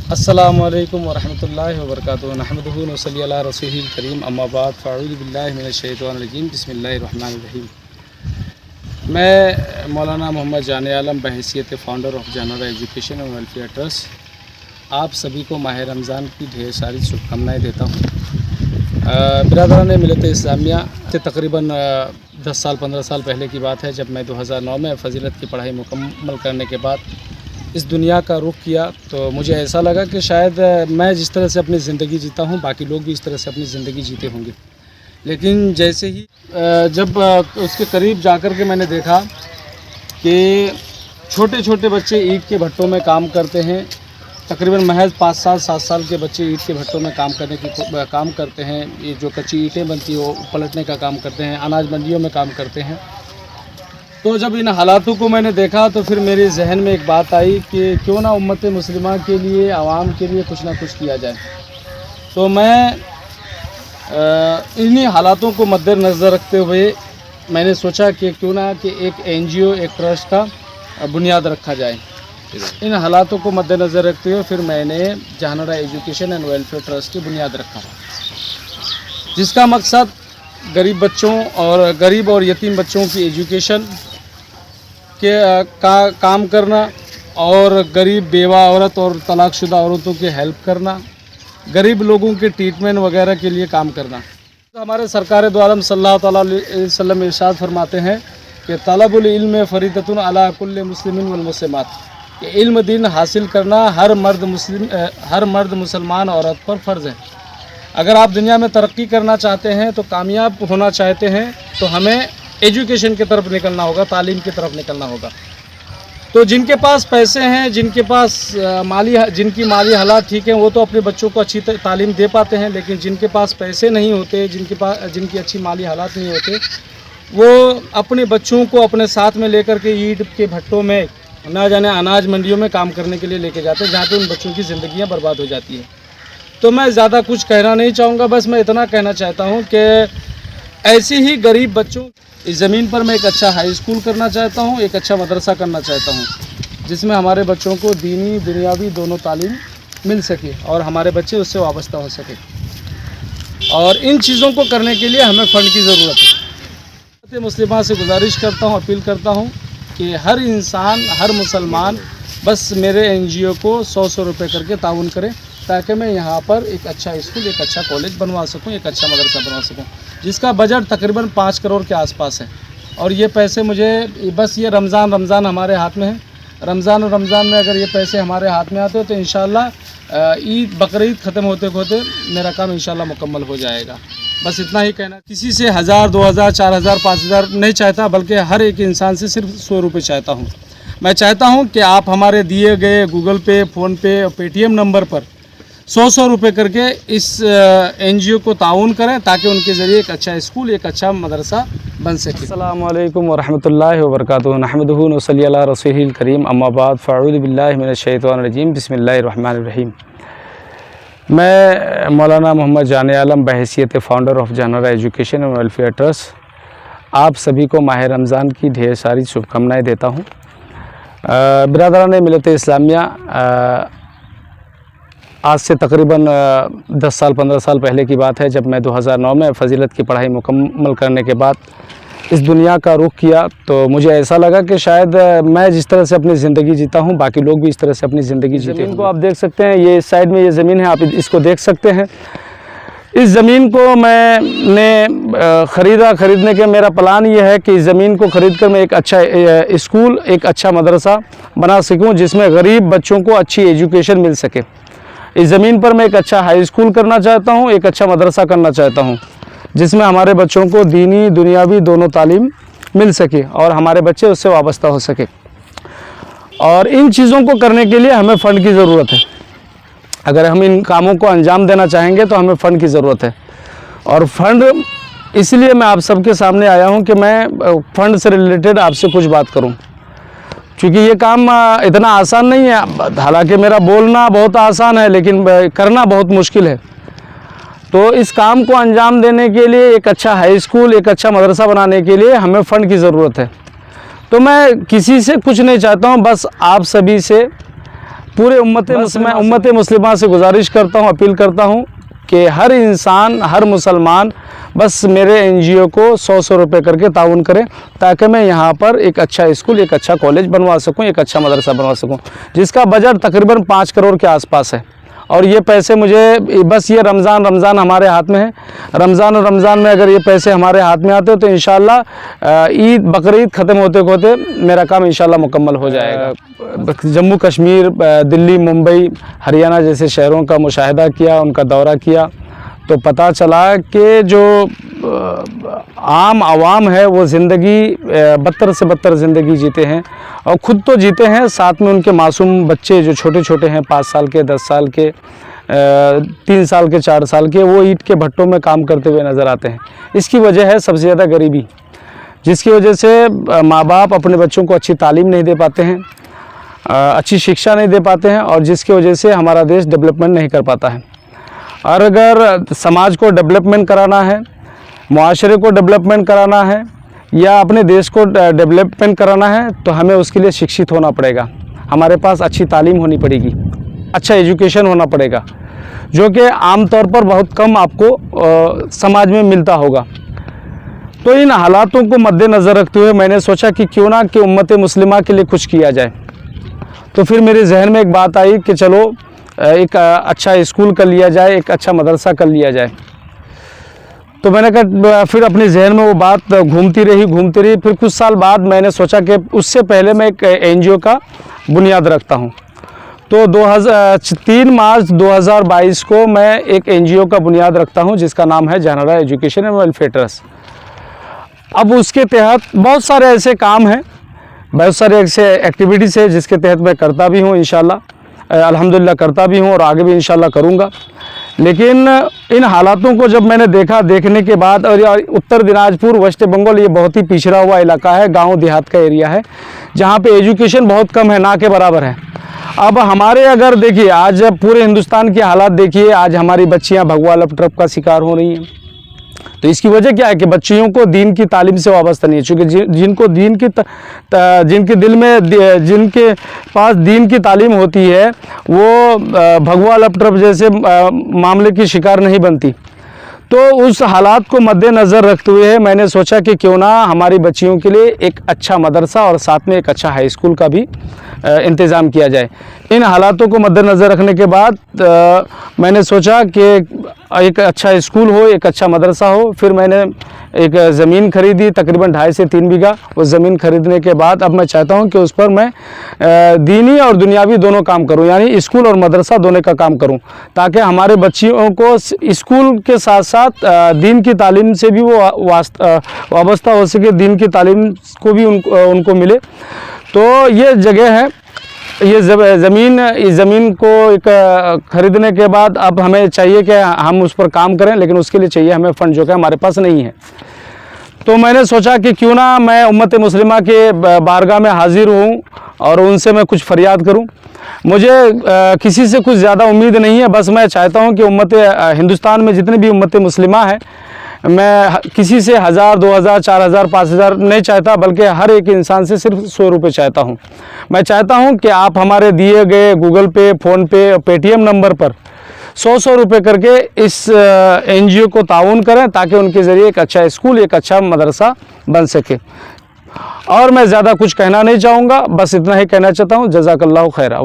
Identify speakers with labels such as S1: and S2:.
S1: अस्सलामुअलैकुम वरहमतुल्लाहि वबरकातुहू नहमदुहू व नसल्ली अला रसूलिल करीम अम्मा बाद फ़अऊज़ु बिल्लाहि मिनश शैतानिर रजीम बिस्मिल्लाहिर रहमानिर रहीम। मैं मौलाना मोहम्मद जान आलम बहैसियत founder of Janra education and welfare trust आप सभी को माह रमज़ान की ढेर सारी शुभकामनाएँ देता हूँ। बिरादरान मिलत इस्लामिया से तकरीबन 10 साल 15 साल पहले की बात है, जब मैं 2009 में फ़जीलत की पढ़ाई मुकम्मल करने के बाद इस दुनिया का रुख किया, तो मुझे ऐसा लगा कि शायद मैं जिस तरह से अपनी ज़िंदगी जीता हूँ बाकी लोग भी इस तरह से अपनी ज़िंदगी जीते होंगे। लेकिन जैसे ही जब उसके करीब जाकर के मैंने देखा कि छोटे छोटे बच्चे ईंट के भट्टों में काम करते हैं, तकरीबन महज 5 साल 7 साल के बच्चे ईंट के भट्टों में काम करते हैं। ये जो कच्ची ईंटें बनती हैं वो पलटने का काम करते हैं, अनाज मंडियों में काम करते हैं। तो जब इन हालातों को मैंने देखा तो फिर मेरे जहन में एक बात आई कि क्यों ना उम्मत मुस्लिमा के लिए, आवाम के लिए कुछ ना कुछ किया जाए। तो मैं इन्हीं हालातों को मद्देनज़र रखते हुए मैंने सोचा कि क्यों ना कि एक NGO, एक ट्रस्ट का बुनियाद रखा जाए। इन हालातों को मद्देनज़र रखते हुए फिर मैंने जानरा एजुकेशन एंड वेलफेयर ट्रस्ट की बुनियाद रखा, जिसका मकसद गरीब और यतीम बच्चों की एजुकेशन के काम करना और गरीब बेवा औरत और तलाकशुदा औरतों की हेल्प करना, गरीब लोगों के ट्रीटमेंट वगैरह के लिए काम करना। तो हमारे सरकार दो आलम सल्लल्लाहु अलैहि वसल्लम इरशाद फरमाते हैं कि तलबुल इल्म फरीदतुन अला कुल्li मुस्लिमिन वल मुस्लिमात, कि इल्म दीन हासिल करना हर मर्द मुसलमान औरत पर फ़र्ज़ है। अगर आप दुनिया में तरक्की करना चाहते हैं, तो कामयाब होना चाहते हैं, तो हमें एजुकेशन की तरफ निकलना होगा, तालीम की तरफ निकलना होगा। तो जिनके पास पैसे हैं, जिनकी माली हालात ठीक हैं, वो तो अपने बच्चों को अच्छी तालीम दे पाते हैं। लेकिन जिनके पास पैसे नहीं होते, जिनकी अच्छी माली हालात नहीं होते, वो अपने बच्चों को अपने साथ में लेकर के ईंट के भट्टों में, ना जाने अनाज मंडियों में काम करने के लिए लेके जाते हैं, जहाँ पे उन बच्चों की ज़िंदगियाँ बर्बाद हो जाती हैं। तो मैं ज़्यादा कुछ कहना नहीं चाहूँगा, बस मैं इतना कहना चाहता हूँ कि ऐसे ही गरीब बच्चों इस ज़मीन पर मैं एक अच्छा हाई स्कूल करना चाहता हूँ, एक अच्छा मदरसा करना चाहता हूँ, जिसमें हमारे बच्चों को दीनी दुनियावी दोनों तालीम मिल सके और हमारे बच्चे उससे वाबस्ता हो सके। और इन चीज़ों को करने के लिए हमें फ़ंड की ज़रूरत है। मुस्लिमा से गुजारिश करता हूँ, अपील करता हूँ कि हर इंसान, हर मुसलमान बस मेरे NGO को 100 रुपये करके ताउन करें, ताकि मैं यहाँ पर एक अच्छा स्कूल, एक अच्छा कॉलेज बनवा सकूँ, एक अच्छा मदरसा बनवा सकूँ, जिसका बजट तकरीबन 5 करोड़ के आसपास है। और ये पैसे मुझे बस ये रमज़ान हमारे हाथ में है। रमज़ान में अगर ये पैसे हमारे हाथ में आते हो तो इंशाल्लाह ईद बकरीद ख़त्म होते होते मेरा काम इंशाल्लाह मुकम्मल हो जाएगा। बस इतना ही कहना। किसी से 1000, 2000, 4000, 5000 नहीं चाहता, बल्कि हर एक इंसान से सिर्फ 100 रुपये चाहता हूँ। मैं चाहता हूँ कि आप हमारे दिए गए गूगल पे, फ़ोनपे और पेटीएम नंबर पर 100 रुपये करके इस NGO को ताउन करें, ताकि उनके ज़रिए एक अच्छा स्कूल, एक अच्छा मदरसा बन सके। अस्सलामु अलैकुम वरहमतुल्लाहि वबरकातुहू नहमदुहू व नसल्ली अला रसूलिल करीम अम्मा बाद फ़अऊज़ु बिल्लाहि मिनश शैतानिर रजीम बिस्मिल्लाहिर रहमानिर रहीम। मैं मौलाना मोहम्मद जान आलम बहैसियत founder of Janra education and welfare trust आप सभी को माह रमज़ान की ढेर सारी शुभकामनाएँ देता हूँ। बिरादरान मिलत इस्लामिया आज से तकरीबन 10 साल 15 साल पहले की बात है, जब मैं 2009 में फ़जीलत की पढ़ाई मुकम्मल करने के बाद इस दुनिया का रुख किया, तो मुझे ऐसा लगा कि शायद मैं जिस तरह से अपनी ज़िंदगी जीता हूँ बाकी लोग भी इस तरह से अपनी ज़िंदगी जीते। ज़मीन को आप देख सकते हैं, ये इस साइड में ये ज़मीन है, आप इसको देख सकते हैं। इस ज़मीन को मैंने ख़रीदने के मेरा प्लान ये है कि इस ज़मीन को ख़रीद कर मैं एक अच्छा स्कूल, एक अच्छा मदरसा बना सकूँ, जिसमें गरीब बच्चों को अच्छी एजुकेशन मिल सके। इस ज़मीन पर मैं एक अच्छा हाई स्कूल करना चाहता हूँ, एक अच्छा मदरसा करना चाहता हूँ, जिसमें हमारे बच्चों को दीनी दुनियावी दोनों तालीम मिल सके और हमारे बच्चे उससे वाबस्ता हो सके। और इन चीज़ों को करने के लिए हमें फ़ंड की ज़रूरत है। अगर हम इन कामों को अंजाम देना चाहेंगे तो हमें फ़ंड की ज़रूरत है। और फ़ंड इसलिए मैं आप सबके सामने आया हूँ कि मैं फ़ंड से रिलेटेड आपसे कुछ बात करूँ, क्योंकि ये काम इतना आसान नहीं है। हालांकि मेरा बोलना बहुत आसान है, लेकिन करना बहुत मुश्किल है। तो इस काम को अंजाम देने के लिए, एक अच्छा हाई स्कूल, एक अच्छा मदरसा बनाने के लिए हमें फ़ंड की ज़रूरत है। तो मैं किसी से कुछ नहीं चाहता हूँ, बस आप सभी से
S2: पूरे उम्मत मुस्लिमा से गुजारिश करता हूँ, अपील करता हूँ कि हर इंसान, हर मुसलमान बस मेरे NGO को 100 रुपये करके ताउन करें, ताकि मैं यहाँ पर एक अच्छा स्कूल, एक अच्छा कॉलेज बनवा सकूँ, एक अच्छा मदरसा बनवा सकूँ, जिसका बजट तकरीबन 5 करोड़ के आसपास है। और ये पैसे मुझे बस ये रमज़ान हमारे हाथ में है। रमज़ान में अगर ये पैसे हमारे हाथ में आते तो इंशाल्लाह ईद बकरीद ख़त्म होते मेरा काम इंशाल्लाह मुकम्मल हो जाएगा। जम्मू कश्मीर, दिल्ली, मुंबई, हरियाणा जैसे शहरों का मुशाहिदा किया, उनका दौरा किया, तो पता चला कि जो आम आवाम है वो ज़िंदगी बदतर से बदतर ज़िंदगी जीते हैं, और ख़ुद तो जीते हैं, साथ में उनके मासूम बच्चे जो छोटे छोटे हैं, 5 साल के, 10 साल के, 3 साल के, 4 साल के, वो ईंट के भट्टों में काम करते हुए नज़र आते हैं। इसकी वजह है सबसे ज़्यादा गरीबी, जिसकी वजह से माँ बाप अपने बच्चों को अच्छी तालीम नहीं दे पाते हैं, अच्छी शिक्षा नहीं दे पाते हैं, और जिसकी वजह से हमारा देश डेवलपमेंट नहीं कर पाता है। और अगर समाज को डेवलपमेंट कराना है, मुआशरे को डेवलपमेंट कराना है, या अपने देश को डेवलपमेंट कराना है, तो हमें उसके लिए शिक्षित होना पड़ेगा। हमारे पास अच्छी तालीम होनी पड़ेगी, अच्छा एजुकेशन होना पड़ेगा, जो कि आमतौर पर बहुत कम आपको समाज में मिलता होगा। तो इन हालातों को मद्देनज़र रखते हुए मैंने सोचा कि क्यों ना कि उम्मत मुस्लिमा के लिए कुछ किया जाए। तो फिर मेरे जहन में एक बात आई कि चलो एक अच्छा स्कूल कर लिया जाए, एक अच्छा मदरसा कर लिया जाए। तो मैंने कहा, फिर अपने जहन में वो बात घूमती रही। फिर कुछ साल बाद मैंने सोचा कि उससे पहले मैं एक NGO का बुनियाद रखता हूँ। तो 3 मार्च 2022 को मैं एक NGO का बुनियाद रखता हूँ, जिसका नाम है Jahanara education and welfare trust. अब उसके तहत बहुत सारे ऐसे काम हैं, बहुत सारे ऐसे एक्टिविटीज़ है जिसके तहत मैं करता भी हूँ, इंशाल्लाह अल्हम्दुलिल्लाह करता भी हूँ, और आगे भी इंशाल्लाह करूँगा। लेकिन इन हालातों को जब मैंने देखने के बाद, और उत्तर दिनाजपुर, वेस्ट बंगाल, ये बहुत ही पिछड़ा हुआ इलाका है, गांव देहात का एरिया है, जहां पे एजुकेशन बहुत कम है, ना के बराबर है। अब हमारे अगर देखिए, आज पूरे हिंदुस्तान की हालात देखिए, आज हमारी बच्चियां भगवा लैपटॉप का शिकार हो रही हैं। तो इसकी वजह क्या है कि बच्चियों को दीन की तालीम से वाबस्ता नहीं है, क्योंकि जिनके दिल में, जिनके पास दीन की तालीम होती है, वो भगवा लैपटॉप जैसे मामले की शिकार नहीं बनती। तो उस हालात को मद्देनज़र रखते हुए मैंने सोचा कि क्यों ना हमारी बच्चियों के लिए एक अच्छा मदरसा और साथ में एक अच्छा हाई स्कूल का भी इंतज़ाम किया जाए। इन हालातों को मद्देनज़र रखने के बाद मैंने सोचा कि एक अच्छा स्कूल हो, एक अच्छा मदरसा हो। फिर मैंने एक ज़मीन खरीदी, तकरीबन 2.5 से 3 बीघा। उस ज़मीन खरीदने के बाद अब मैं चाहता हूं कि उस पर मैं दीनी और दुनियावी दोनों काम करूं, यानी स्कूल और मदरसा दोनों का काम करूं, ताकि हमारे बच्चियों को स्कूल के साथ साथ दीन की तालीम से भी वो वाबस्ता हो सके, दीन की तालीम को भी उनको मिले। तो ये जगह है, ये इस ज़मीन को एक ख़रीदने के बाद अब हमें चाहिए कि हम उस पर काम करें, लेकिन उसके लिए चाहिए हमें फ़ंड, जो कि हमारे पास नहीं है। तो मैंने सोचा कि क्यों ना मैं उम्मत मुस्लिमा के बारगाह में हाजिर हूँ और उनसे मैं कुछ फरियाद करूँ। मुझे किसी से कुछ ज़्यादा उम्मीद नहीं है, बस मैं चाहता हूँ कि हिंदुस्तान में जितने भी उम्मत मुस्लिमा है, मैं किसी से 1000, 2000, 4000, 5000 नहीं चाहता, बल्कि हर एक इंसान से सिर्फ 100 रुपये चाहता हूं। मैं चाहता हूं कि आप हमारे दिए गए गूगल पे, फ़ोन पे, पेटीएम नंबर पर 100 रुपये करके इस NGO को ताउन करें, ताकि उनके ज़रिए एक अच्छा स्कूल, एक अच्छा मदरसा बन सके। और मैं ज़्यादा कुछ कहना नहीं चाहूँगा, बस इतना ही कहना चाहता हूँ। जज़ाकल्लाहु खैरा।